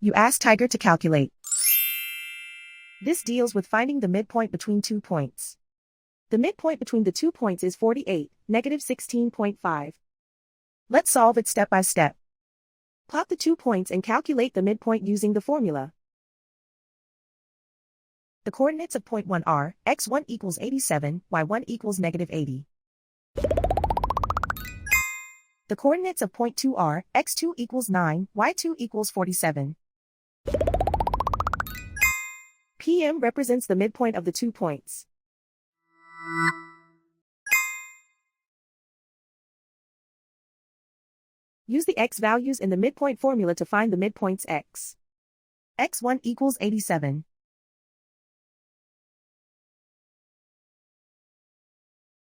You ask Tiger to calculate. This deals with finding the midpoint between 2 points. The midpoint between the 2 points is 48, negative 16.5. Let's solve it step by step. Plot the 2 points and calculate the midpoint using the formula. The coordinates of point 1 are, x1 equals 87, y1 equals negative 80. The coordinates of point 2 are, x2 equals 9, y2 equals 47. PM represents the midpoint of the 2 points. Use the x values in the midpoint formula to find the midpoints x. x1 equals 87.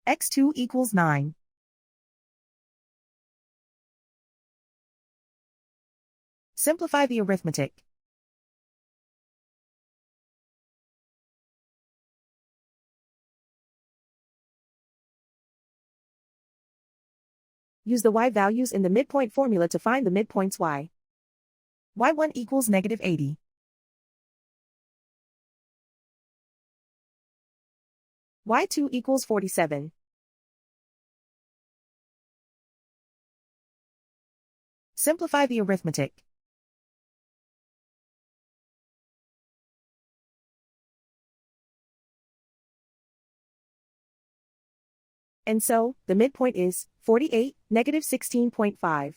x2 equals 9. Simplify the arithmetic. Use the y values in the midpoint formula to find the midpoints y. y1 equals negative 80. y2 equals 47. Simplify the arithmetic. And so, the midpoint is 48, negative 16.5.